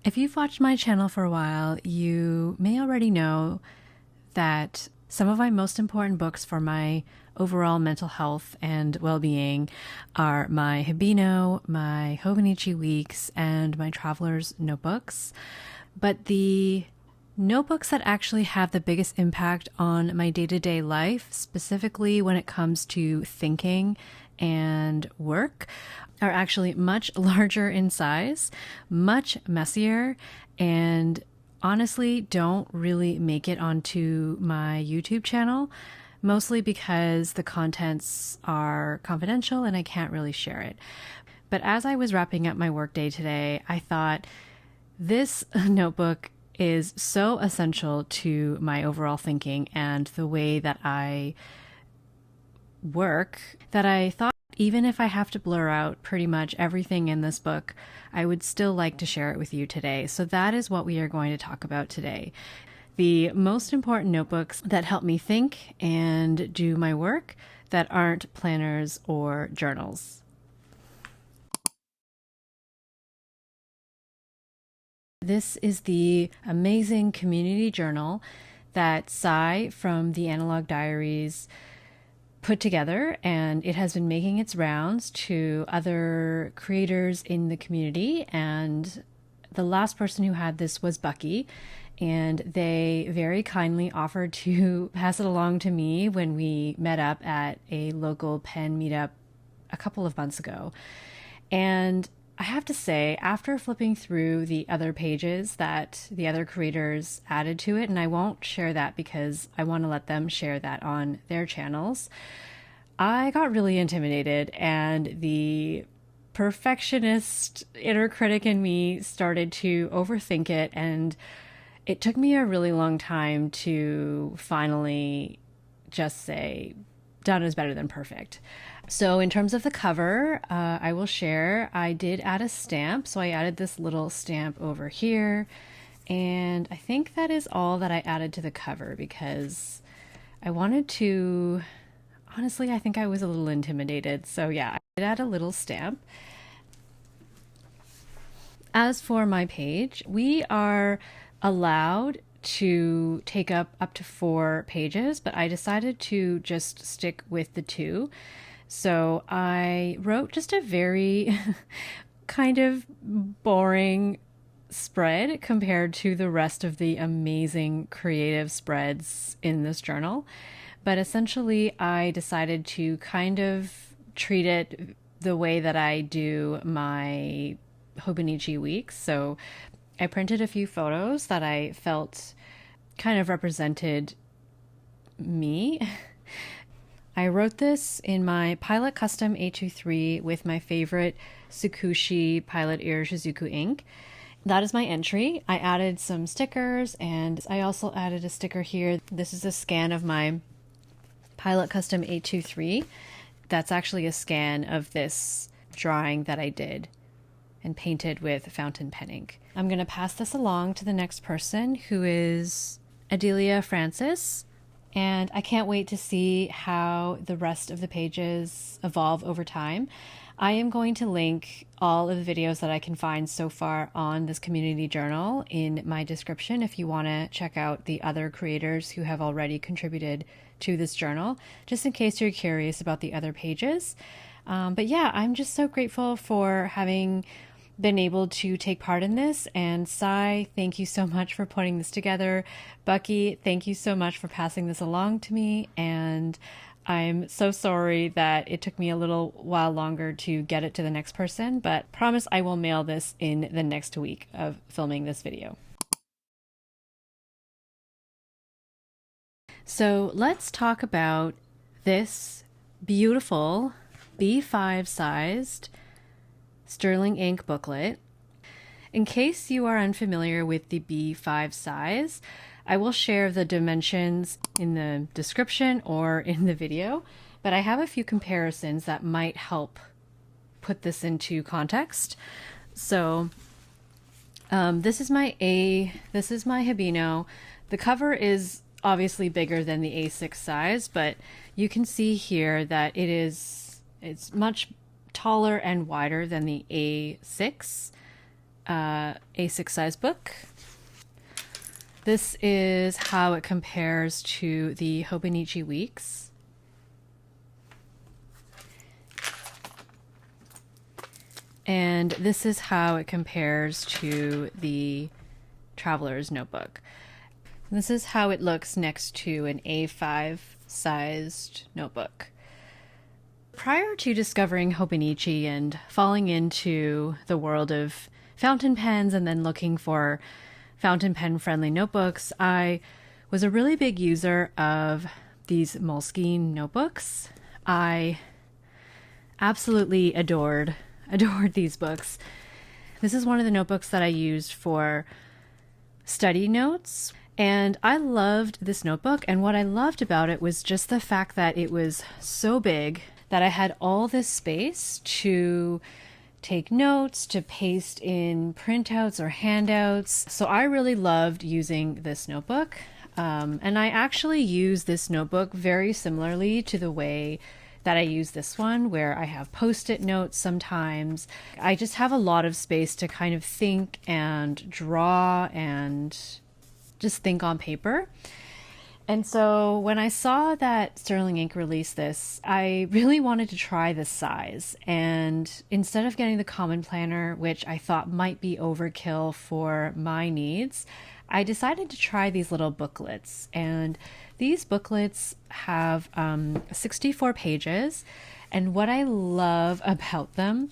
If you've watched my channel for a while, you may already know that some of my most important books for my overall mental health and well-being are my Hibino, my Hobonichi Weeks, and my Traveler's Notebooks. But the notebooks that actually have the biggest impact on my day-to-day life, specifically when it comes to thinking and work, are actually much larger in size, much messier, and honestly don't really make it onto my YouTube channel, mostly because the contents are confidential and I can't really share it. But as I was wrapping up my workday today, I thought this notebook is so essential to my overall thinking and the way that I work that I thought even if I have to blur out pretty much everything in this book, I would still like to share it with you today. So that is what we are going to talk about today. The most important notebooks that help me think and do my work that aren't planners or journals. This is the amazing community journal that Sai from the Analog Diaries put together, and it has been making its rounds to other creators in the community. And the last person who had this was Bucky, and they very kindly offered to pass it along to me when we met up at a local pen meetup a couple of months ago. And I have to say, after flipping through the other pages that the other creators added to it, and I won't share that because I want to let them share that on their channels, I got really intimidated, and the perfectionist inner critic in me started to overthink it, and it took me a really long time to finally just say, done is better than perfect. So in terms of the cover, I will share, I did add a stamp. So I added this little stamp over here. And I think that is all that I added to the cover because I wanted to, honestly, I think I was a little intimidated. So yeah, I did add a little stamp. As for my page, we are allowed to take up to 4 pages, but I decided to just stick with the 2. So I wrote just a very kind of boring spread compared to the rest of the amazing creative spreads in this journal. But essentially, I decided to kind of treat it the way that I do my Hobonichi Weeks. So I printed a few photos that I felt kind of represented me. I wrote this in my Pilot Custom A23 with my favorite Tsukushi Pilot Ear Shizuku ink. That is my entry. I added some stickers, and I also added a sticker here. This is a scan of my Pilot Custom A23. That's actually a scan of this drawing that I did and painted with fountain pen ink. I'm going to pass this along to the next person, who is Adelia Francis. And I can't wait to see how the rest of the pages evolve over time. I am going to link all of the videos that I can find so far on this community journal in my description if you want to check out the other creators who have already contributed to this journal, just in case you're curious about the other pages. But yeah, I'm just so grateful for having been able to take part in this. And Sai, thank you so much for putting this together. Bucky, thank you so much for passing this along to me. And I'm so sorry that it took me a little while longer to get it to the next person, but promise I will mail this in the next week of filming this video. So let's talk about this beautiful B5 sized Sterling ink booklet. In case you are unfamiliar with the B5 size, I will share the dimensions in the description or in the video, but I have a few comparisons that might help put this into context. So this is my Hibino. The cover is obviously bigger than the A6 size, but you can see here that it's much taller and wider than the A6 A6 size book. This is how it compares to the Hobonichi Weeks. And this is how it compares to the Traveler's Notebook. This is how it looks next to an A5 sized notebook. Prior to discovering Hobonichi and falling into the world of fountain pens and then looking for fountain pen friendly notebooks, I was a really big user of these Moleskine notebooks. I absolutely adored these books. This is one of the notebooks that I used for study notes, and I loved this notebook, and what I loved about it was just the fact that it was so big that I had all this space to take notes, to paste in printouts or handouts. So I really loved using this notebook. And I actually use this notebook very similarly to the way that I use this one, where I have post-it notes sometimes. I just have a lot of space to kind of think and draw and just think on paper. And so when I saw that Sterling Ink released this, I really wanted to try this size. And instead of getting the common planner, which I thought might be overkill for my needs, I decided to try these little booklets. And these booklets have 64 pages. And what I love about them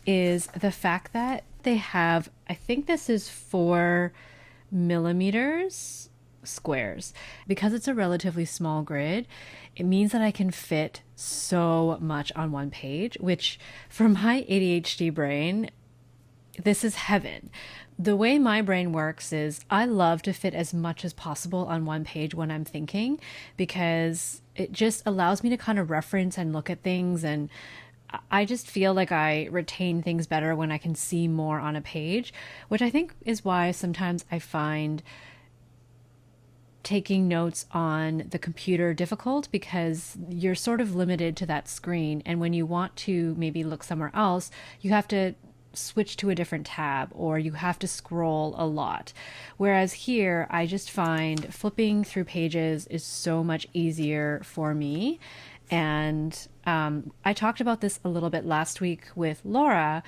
is the fact that they have, I think this is 4 millimeters squares. Because it's a relatively small grid, it means that I can fit so much on one page, which for my ADHD brain, this is heaven. The way my brain works is I love to fit as much as possible on one page when I'm thinking, because it just allows me to kind of reference and look at things, and I just feel like I retain things better when I can see more on a page, which I think is why sometimes I find taking notes on the computer difficult, because you're sort of limited to that screen, and when you want to maybe look somewhere else, you have to switch to a different tab or you have to scroll a lot. Whereas here, I just find flipping through pages is so much easier for me. And I talked about this a little bit last week with Laura,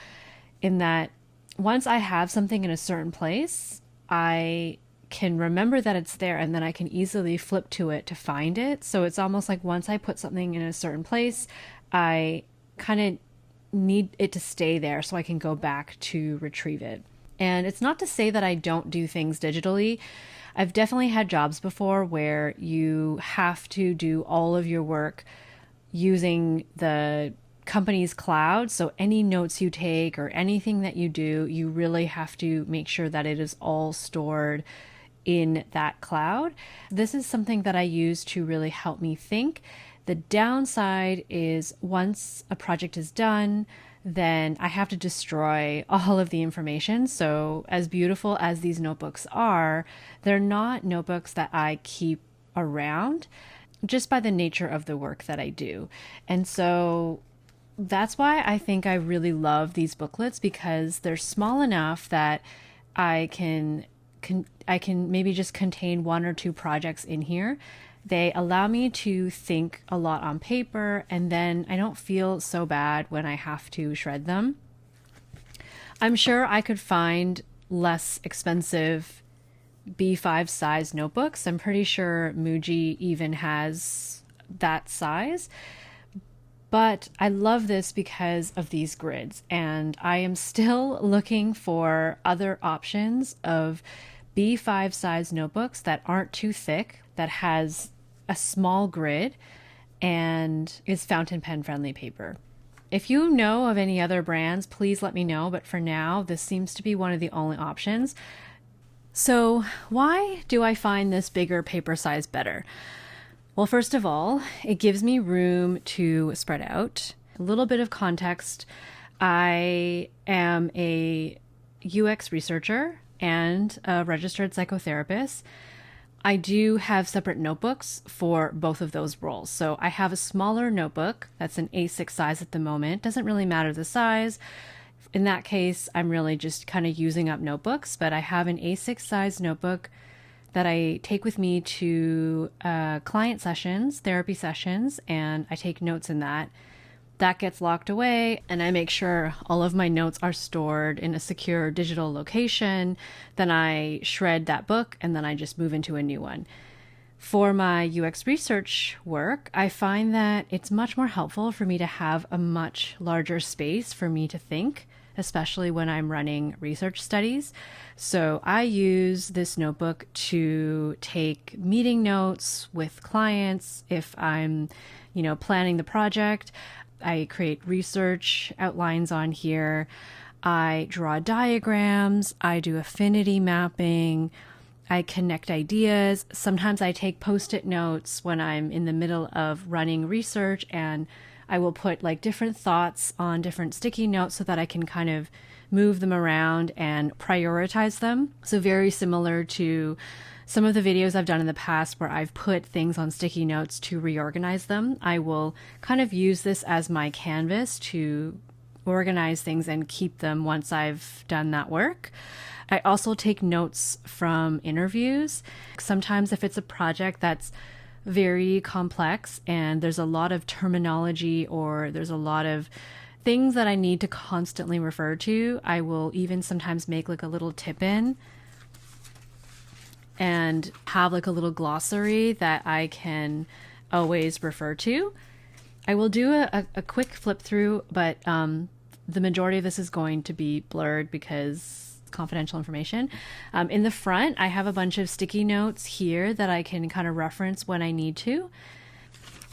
in that once I have something in a certain place, I can remember that it's there, and then I can easily flip to it to find it. So it's almost like once I put something in a certain place, I kind of need it to stay there so I can go back to retrieve it. And it's not to say that I don't do things digitally. I've definitely had jobs before where you have to do all of your work using the company's cloud. So any notes you take or anything that you do, you really have to make sure that it is all stored in that cloud. This is something that I use to really help me think. The downside is once a project is done, then I have to destroy all of the information. So as beautiful as these notebooks are, they're not notebooks that I keep around just by the nature of the work that I do. And so that's why I think I really love these booklets, because they're small enough that I can maybe just contain 1 or 2 projects in here. They allow me to think a lot on paper, and then I don't feel so bad when I have to shred them. I'm sure I could find less expensive B5 size notebooks. I'm pretty sure Muji even has that size. But I love this because of these grids, and I am still looking for other options of B5 size notebooks that aren't too thick, that has a small grid and is fountain pen friendly paper. If you know of any other brands, please let me know. But for now, this seems to be one of the only options. So why do I find this bigger paper size better? Well, first of all, it gives me room to spread out. A little bit of context. I am a UX researcher and a registered psychotherapist. I do have separate notebooks for both of those roles. So I have a smaller notebook that's an A6 size at the moment. Doesn't really matter the size. in that case, I'm really just kind of using up notebooks, but I have an A6 size notebook that I take with me to client sessions, therapy sessions, and I take notes in that. That gets locked away, and I make sure all of my notes are stored in a secure digital location. Then I shred that book, and then I just move into a new one. For my UX research work, I find that it's much more helpful for me to have a much larger space for me to think, especially when I'm running research studies. So I use this notebook to take meeting notes with clients if I'm, planning the project. I create research outlines on here. I draw diagrams. I do affinity mapping. I connect ideas. Sometimes I take post-it notes when I'm in the middle of running research, and I will put like different thoughts on different sticky notes so that I can kind of move them around and prioritize them. So very similar to some of the videos I've done in the past where I've put things on sticky notes to reorganize them. I will kind of use this as my canvas to organize things and keep them once I've done that work. I also take notes from interviews. Sometimes if it's a project that's very complex and there's a lot of terminology or there's a lot of things that I need to constantly refer to, I will even sometimes make like a little tip-in and have like a little glossary that I can always refer to. I will do a quick flip through, but the majority of this is going to be blurred because it's confidential information. In the front, I have a bunch of sticky notes here that I can kind of reference when I need to.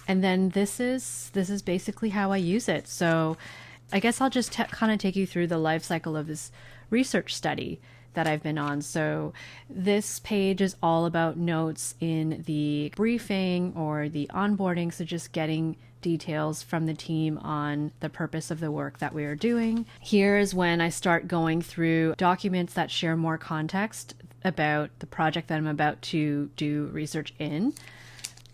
And then this is basically how I use it. So I guess I'll just kind of take you through the life cycle of this research study that I've been on. So this page is all about notes in the briefing or the onboarding. So just getting details from the team on the purpose of the work that we are doing. Here is when I start going through documents that share more context about the project that I'm about to do research in.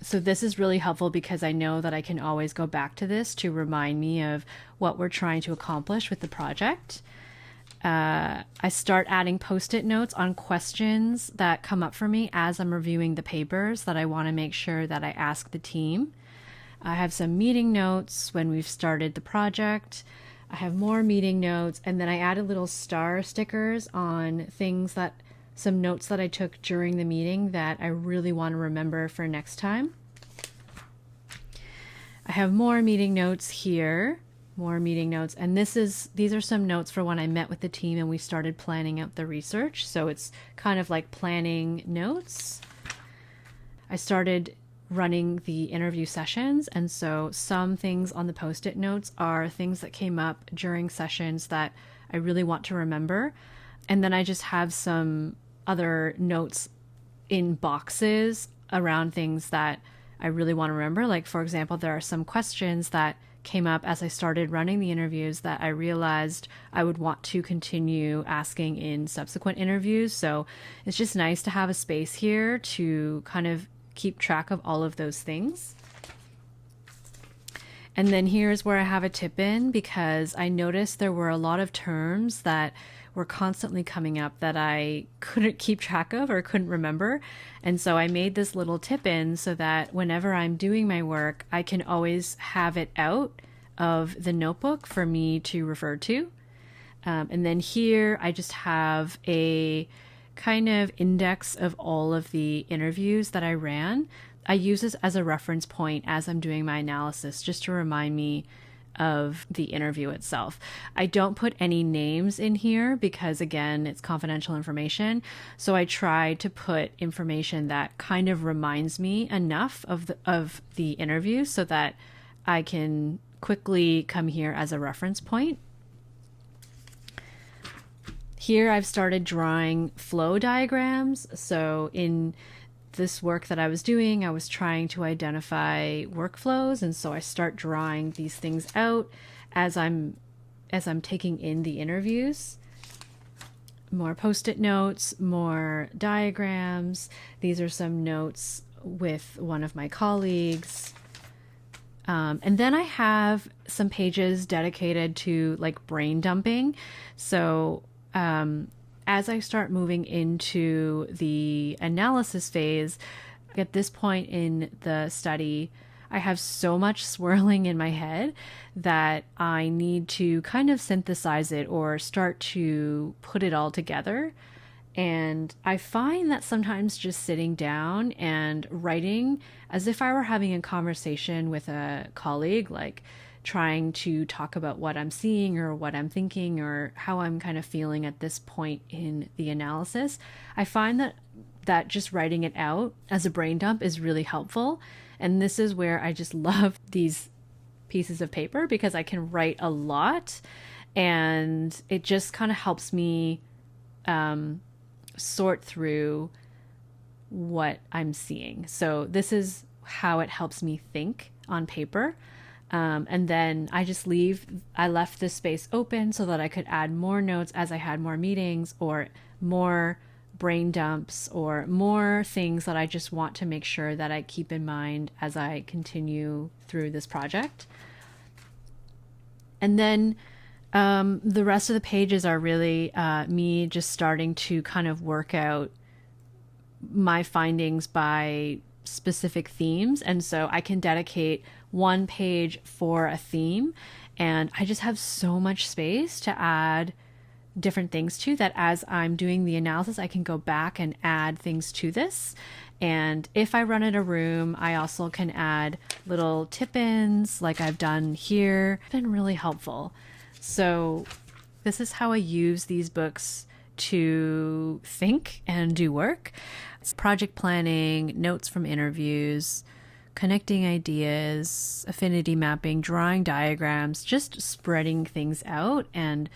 So this is really helpful because I know that I can always go back to this to remind me of what we're trying to accomplish with the project. I start adding post-it notes on questions that come up for me as I'm reviewing the papers that I want to make sure that I ask the team. I have some meeting notes when we've started the project. I have more meeting notes, and then I added little star stickers on some notes that I took during the meeting that I really want to remember for next time. I have more meeting notes here. More meeting notes, and these are some notes for when I met with the team and we started planning out the research. So it's kind of like planning notes. I started running the interview sessions, and so some things on the post-it notes are things that came up during sessions that I really want to remember. And then I just have some other notes in boxes around things that I really want to remember. Like, for example, there are some questions that came up as I started running the interviews that I realized I would want to continue asking in subsequent interviews. So it's just nice to have a space here to kind of keep track of all of those things. And then here's where I have a tip in, because I noticed there were a lot of terms that were constantly coming up that I couldn't keep track of or couldn't remember. And so I made this little tip in so that whenever I'm doing my work, I can always have it out of the notebook for me to refer to. And then here I just have a kind of index of all of the interviews that I ran. I use this as a reference point as I'm doing my analysis, just to remind me of the interview itself. I don't put any names in here because, again, it's confidential information. So I try to put information that kind of reminds me enough of the interview so that I can quickly come here as a reference point. Here I've started drawing flow diagrams. So in this work that I was doing, I was trying to identify workflows, and so I start drawing these things out as I'm taking in the interviews. More post-it notes, more diagrams. These are some notes with one of my colleagues. And then I have some pages dedicated to like brain dumping. So as I start moving into the analysis phase, at this point in the study, I have so much swirling in my head that I need to kind of synthesize it or start to put it all together. And I find that sometimes just sitting down and writing as if I were having a conversation with a colleague, like trying to talk about what I'm seeing or what I'm thinking or how I'm kind of feeling at this point in the analysis, I find that just writing it out as a brain dump is really helpful. And this is where I just love these pieces of paper because I can write a lot and it just kind of helps me sort through what I'm seeing. So this is how it helps me think on paper. And then I left this space open so that I could add more notes as I had more meetings or more brain dumps or more things that I just want to make sure that I keep in mind as I continue through this project. And then the rest of the pages are really me just starting to kind of work out my findings by specific themes. And so I can dedicate one page for a theme. And I just have so much space to add different things to that. As I'm doing the analysis, I can go back and add things to this. And if I run in a room, I also can add little tip-ins like I've done here. It's been really helpful. So this is how I use these books to think and do work. It's project planning, notes from interviews, connecting ideas, affinity mapping, drawing diagrams, just spreading things out. And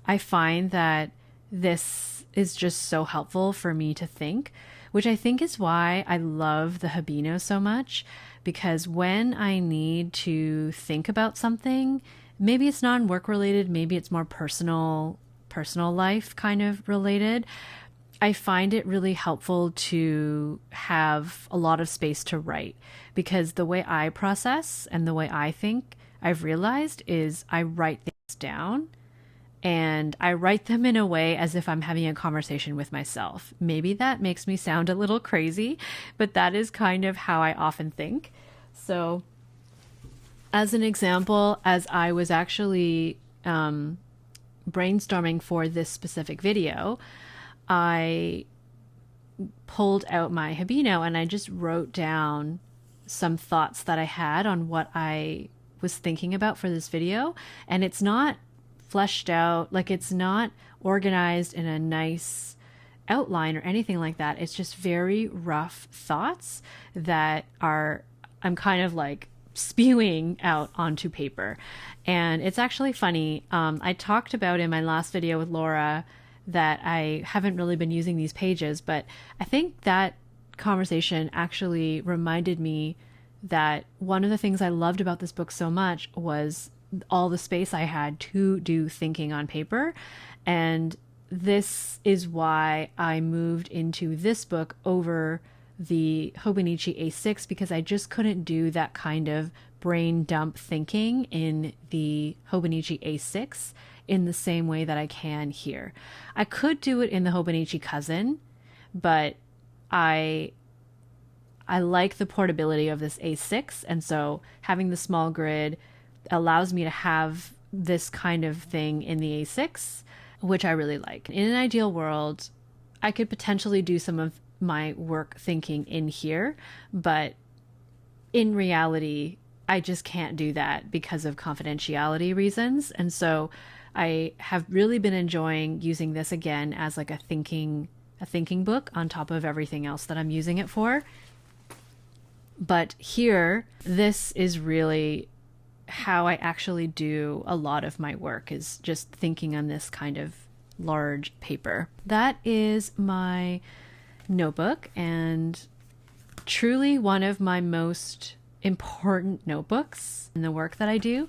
I find that this is just so helpful for me to think, which I think is why I love the Habino so much, because when I need to think about something, maybe it's non-work related, maybe it's more personal life kind of related, I find it really helpful to have a lot of space to write, because the way I process and the way I think, I've realized, is I write things down and I write them in a way as if I'm having a conversation with myself. Maybe that makes me sound a little crazy, but that is kind of how I often think. So as an example, as I was actually brainstorming for this specific video, I pulled out my Habino and I just wrote down some thoughts that I had on what I was thinking about for this video. And it's not fleshed out, like it's not organized in a nice outline or anything like that. It's just very rough thoughts that I'm kind of like spewing out onto paper. And it's actually funny. I talked about in my last video with Laura that I haven't really been using these pages, but I think that conversation actually reminded me that one of the things I loved about this book so much was all the space I had to do thinking on paper. And this is why I moved into this book over the Hobonichi A6, because I just couldn't do that kind of brain dump thinking in the Hobonichi A6 in the same way that I can here. I could do it in the Hobonichi Cousin, but I like the portability of this A6, and so having the small grid allows me to have this kind of thing in the A6, which I really like. In an ideal world, I could potentially do some of my work thinking in here, but in reality, I just can't do that because of confidentiality reasons. And so I have really been enjoying using this again as like a thinking book on top of everything else that I'm using it for. But here, this is really how I actually do a lot of my work, is just thinking on this kind of large paper. That is my notebook, and truly one of my most important notebooks in the work that I do.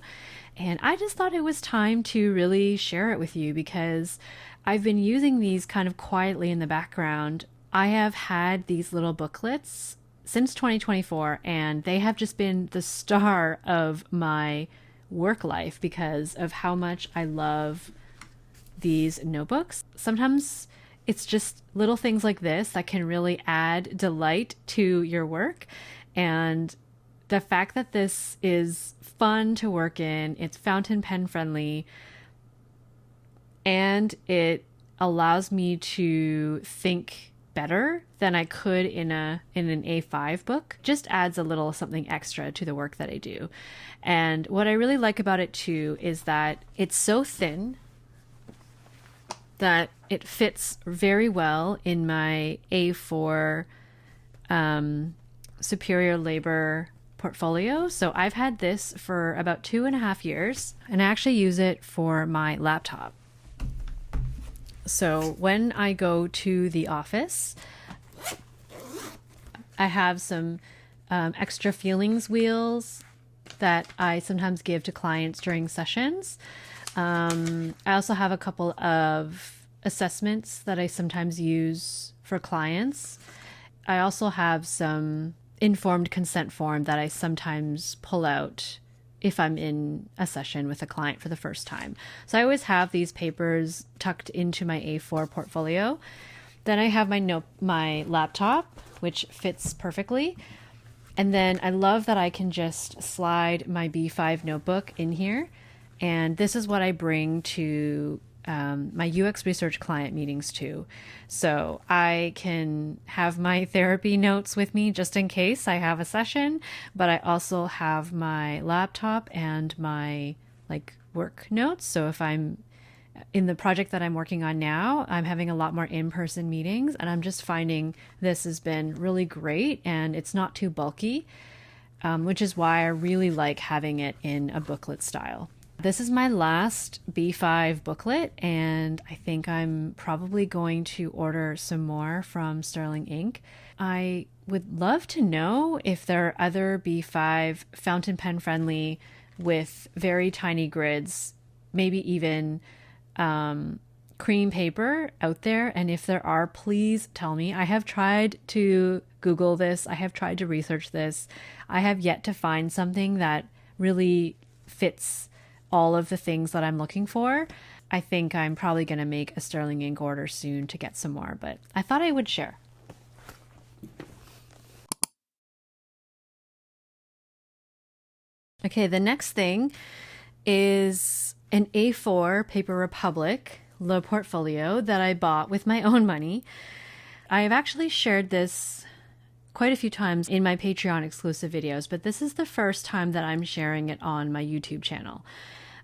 And I just thought it was time to really share it with you, because I've been using these kind of quietly in the background. I have had these little booklets since 2024, and they have just been the star of my work life because of how much I love these notebooks. Sometimes it's just little things like this that can really add delight to your work. And the fact that this is fun to work in, it's fountain pen friendly, and it allows me to think better than I could in an A5 book, just adds a little something extra to the work that I do. And what I really like about it too is that it's so thin that it fits very well in my A4 superior labor portfolio. So I've had this for about 2.5 years, and I actually use it for my laptop. So when I go to the office, I have some extra feelings wheels that I sometimes give to clients during sessions. I also have a couple of assessments that I sometimes use for clients. I also have some informed consent form that I sometimes pull out if I'm in a session with a client for the first time. So I always have these papers tucked into my A4 portfolio. Then I have my laptop, which fits perfectly. And then I love that I can just slide my B5 notebook in here. And this is what I bring to my UX research client meetings too. So I can have my therapy notes with me just in case I have a session, but I also have my laptop and my work notes. So if I'm in the project that I'm working on now, I'm having a lot more in-person meetings, and I'm just finding this has been really great, and it's not too bulky, which is why I really like having it in a booklet style. This is my last B5 booklet, and I think I'm probably going to order some more from Sterling Ink. I would love to know if there are other B5 fountain pen friendly with very tiny grids, maybe even cream paper out there. And if there are, please tell me. I have tried to Google this. I have tried to research this. I have yet to find something that really fits all of the things that I'm looking for. I think I'm probably going to make a Sterling Ink order soon to get some more, but I thought I would share. Okay, the next thing is an A4 Paper Republic low portfolio that I bought with my own money. I've actually shared this quite a few times in my Patreon exclusive videos, but this is the first time that I'm sharing it on my YouTube channel.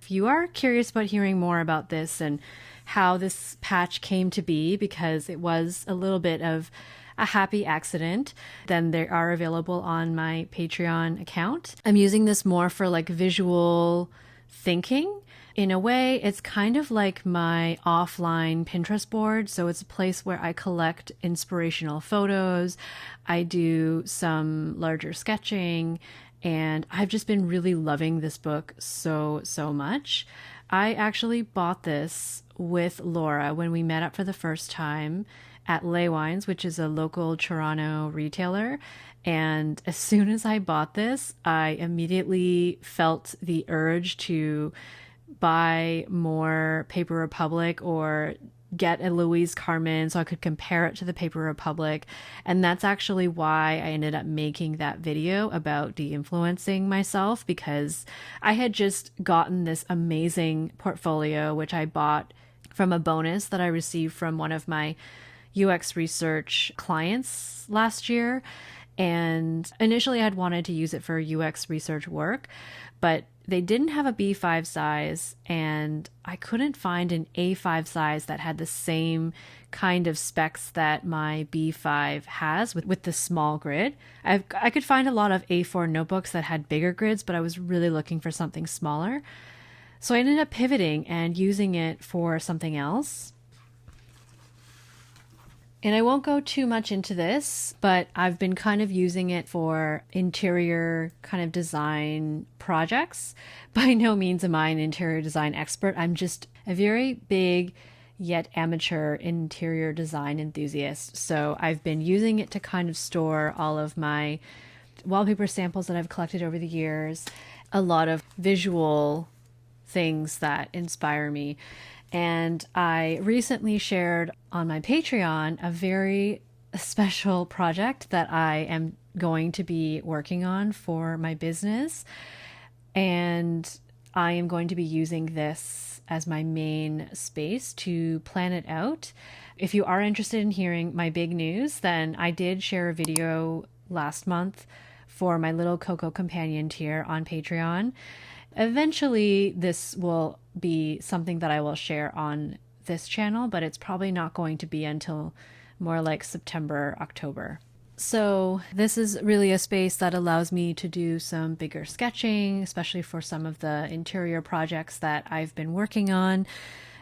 If you are curious about hearing more about this and how this patch came to be, because it was a little bit of a happy accident, then they are available on my Patreon account. I'm using this more for visual thinking. In a way, it's kind of like my offline Pinterest board. So it's a place where I collect inspirational photos. I do some larger sketching, and I've just been really loving this book so much. I actually bought this with Laura when we met up for the first time at Lay Wines, which is a local Toronto retailer. And as soon as I bought this, I immediately felt the urge to buy more Paper Republic or get a Louise Carmen so I could compare it to the Paper Republic. And that's actually why I ended up making that video about de-influencing myself, because I had just gotten this amazing portfolio, which I bought from a bonus that I received from one of my UX research clients last year. And initially I'd wanted to use it for UX research work, but they didn't have a B5 size, and I couldn't find an A5 size that had the same kind of specs that my B5 has with the small grid. I could find a lot of A4 notebooks that had bigger grids, but I was really looking for something smaller. So I ended up pivoting and using it for something else. And I won't go too much into this, but I've been kind of using it for interior kind of design projects. By no means am I an interior design expert. I'm just a very big yet amateur interior design enthusiast. So I've been using it to kind of store all of my wallpaper samples that I've collected over the years, a lot of visual things that inspire me. And I recently shared on my Patreon a very special project that I am going to be working on for my business. And I am going to be using this as my main space to plan it out. If you are interested in hearing my big news, then I did share a video last month for my little Coco Companion tier on Patreon. Eventually, this will be something that I will share on this channel, but it's probably not going to be until more like September, October. So this is really a space that allows me to do some bigger sketching, especially for some of the interior projects that I've been working on.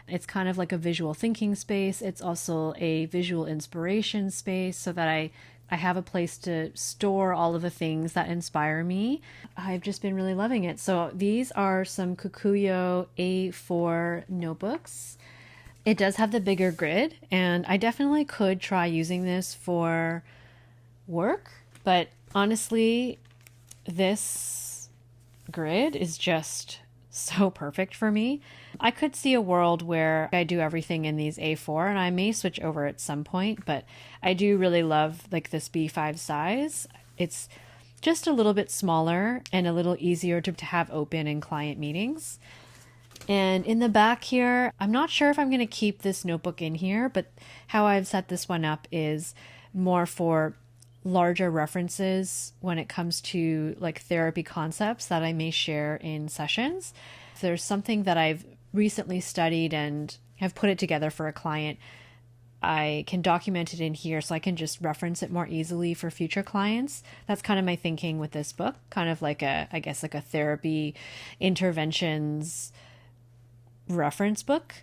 It's kind of like a visual thinking space. It's also a visual inspiration space so that I have a place to store all of the things that inspire me. I've just been really loving it. So these are some Kukuyo A4 notebooks. It does have the bigger grid, and I definitely could try using this for work, but honestly, this grid is just so perfect for me. I could see a world where I do everything in these A4, and I may switch over at some point, but I do really love like this B5 size. It's just a little bit smaller and a little easier to have open in client meetings. And in the back here, I'm not sure if I'm going to keep this notebook in here, but how I've set this one up is more for larger references when it comes to like therapy concepts that I may share in sessions. If there's something that I've recently studied and have put it together for a client, I can document it in here so I can just reference it more easily for future clients. That's kind of my thinking with this book, kind of like I guess like a therapy interventions reference book.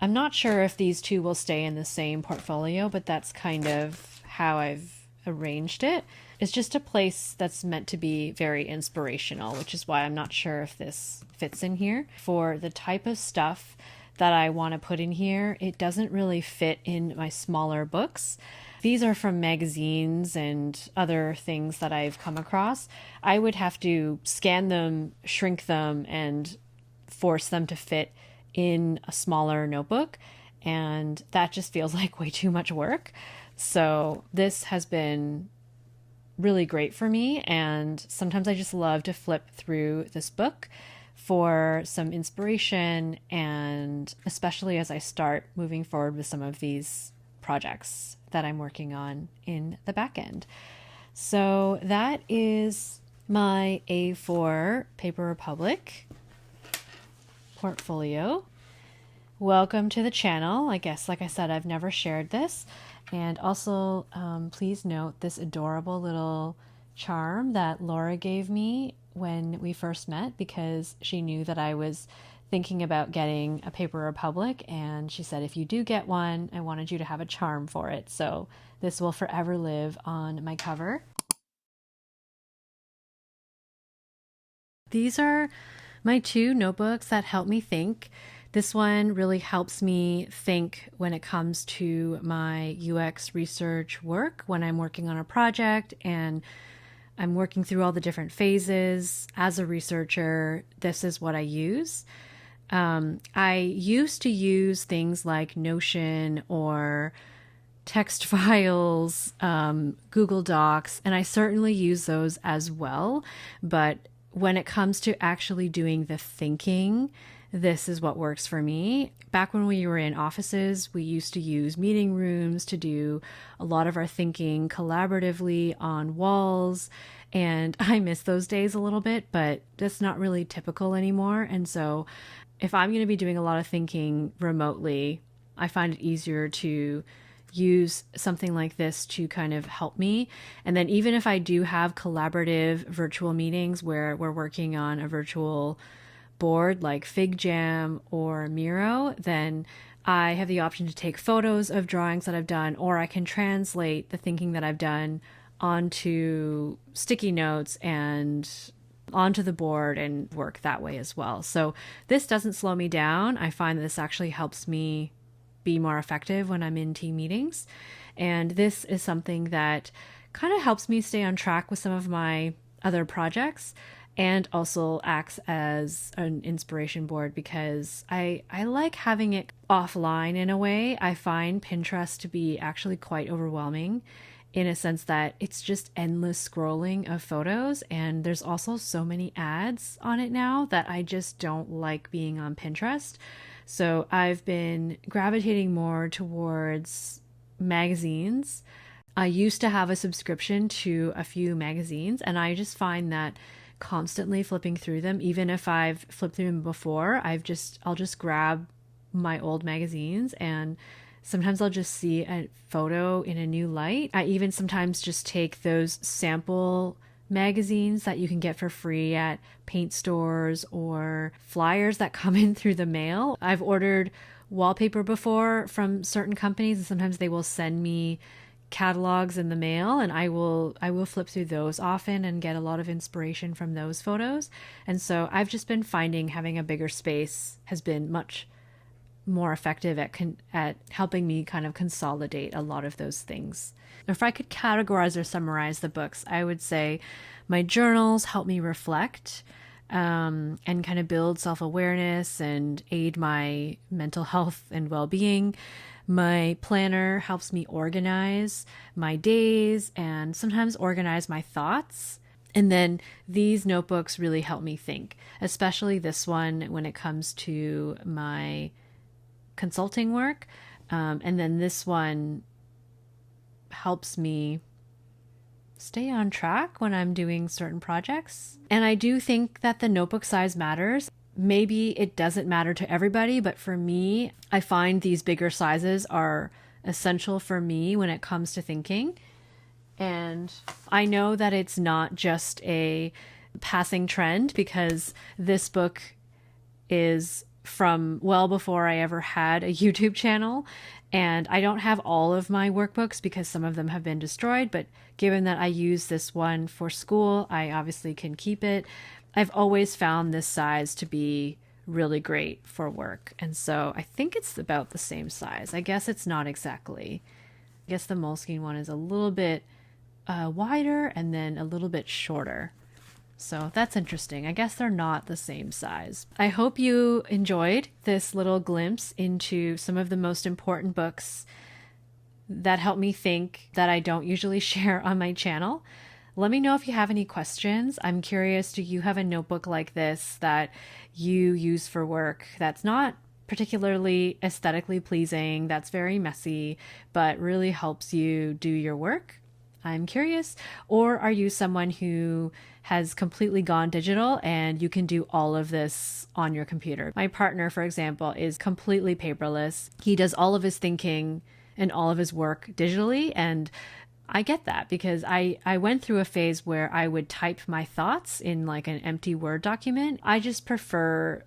I'm not sure if these two will stay in the same portfolio, but that's kind of how I've arranged it. It's just a place that's meant to be very inspirational, which is why I'm not sure if this fits in here. For the type of stuff that I want to put in here, it doesn't really fit in my smaller books. These are from magazines and other things that I've come across. I would have to scan them, shrink them, and force them to fit in a smaller notebook, and that just feels like way too much work. So this has been really great for me, and sometimes I just love to flip through this book for some inspiration, and especially as I start moving forward with some of these projects that I'm working on in the back end. So that is my A4 Paper Republic portfolio. Welcome to the channel. I guess, like I said, I've never shared this. And also, please note this adorable little charm that Laura gave me when we first met, because she knew that I was thinking about getting a Paper Republic, and she said, if you do get one, I wanted you to have a charm for it. So this will forever live on my cover. These are my two notebooks that help me think. This one really helps me think when it comes to my UX research work, when I'm working on a project and I'm working through all the different phases. As a researcher, this is what I use. I used to use things like Notion or text files, Google Docs, and I certainly use those as well. But when it comes to actually doing the thinking, this is what works for me. Back when we were in offices, we used to use meeting rooms to do a lot of our thinking collaboratively on walls. And I miss those days a little bit, but that's not really typical anymore. And so if I'm going to be doing a lot of thinking remotely, I find it easier to use something like this to kind of help me. And then even if I do have collaborative virtual meetings where we're working on a virtual board like FigJam or Miro, then I have the option to take photos of drawings that I've done, or I can translate the thinking that I've done onto sticky notes and onto the board and work that way as well. So this doesn't slow me down. I find that this actually helps me be more effective when I'm in team meetings. And this is something that kind of helps me stay on track with some of my other projects and also acts as an inspiration board because I like having it offline in a way. I find Pinterest to be actually quite overwhelming in a sense that it's just endless scrolling of photos, and there's also so many ads on it now that I just don't like being on Pinterest. So I've been gravitating more towards magazines. I used to have a subscription to a few magazines, and I just find that constantly flipping through them, even if I've flipped through them before, I'll just grab my old magazines, and sometimes I'll just see a photo in a new light. I even sometimes just take those sample magazines that you can get for free at paint stores or flyers that come in through the mail. I've ordered wallpaper before from certain companies, and sometimes they will send me catalogs in the mail, and I will flip through those often and get a lot of inspiration from those photos. And so I've just been finding having a bigger space has been much more effective at helping me kind of consolidate a lot of those things. If I could categorize or summarize the books, I would say my journals help me reflect and kind of build self-awareness and aid my mental health and well-being. My planner helps me organize my days and sometimes organize my thoughts. And then these notebooks really help me think, especially this one when it comes to my consulting work. And then this one helps me stay on track when I'm doing certain projects. And I do think that the notebook size matters. Maybe it doesn't matter to everybody, but for me, I find these bigger sizes are essential for me when it comes to thinking. And I know that it's not just a passing trend, because this book is from well before I ever had a YouTube channel. And I don't have all of my workbooks because some of them have been destroyed. But given that I use this one for school, I obviously can keep it. I've always found this size to be really great for work. And so I think it's about the same size. I guess it's not exactly. I guess the Moleskine one is a little bit wider and then a little bit shorter. So that's interesting. I guess they're not the same size. I hope you enjoyed this little glimpse into some of the most important books that help me think that I don't usually share on my channel. Let me know if you have any questions. I'm curious, do you have a notebook like this that you use for work that's not particularly aesthetically pleasing, that's very messy, but really helps you do your work? I'm curious. Or are you someone who has completely gone digital and you can do all of this on your computer? My partner, for example, is completely paperless. He does all of his thinking and all of his work digitally, and I get that because I went through a phase where I would type my thoughts in like an empty Word document. I just prefer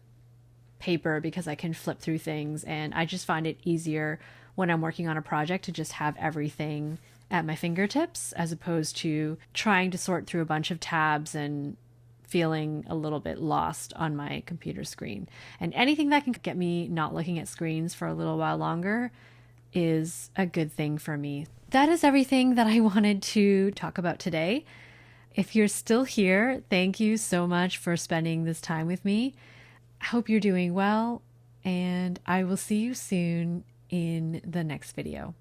paper because I can flip through things, and I just find it easier when I'm working on a project to just have everything at my fingertips as opposed to trying to sort through a bunch of tabs and feeling a little bit lost on my computer screen. And anything that can get me not looking at screens for a little while longer is a good thing for me. That is everything that I wanted to talk about today. If you're still here, thank you so much for spending this time with me. I hope you're doing well, and I will see you soon in the next video.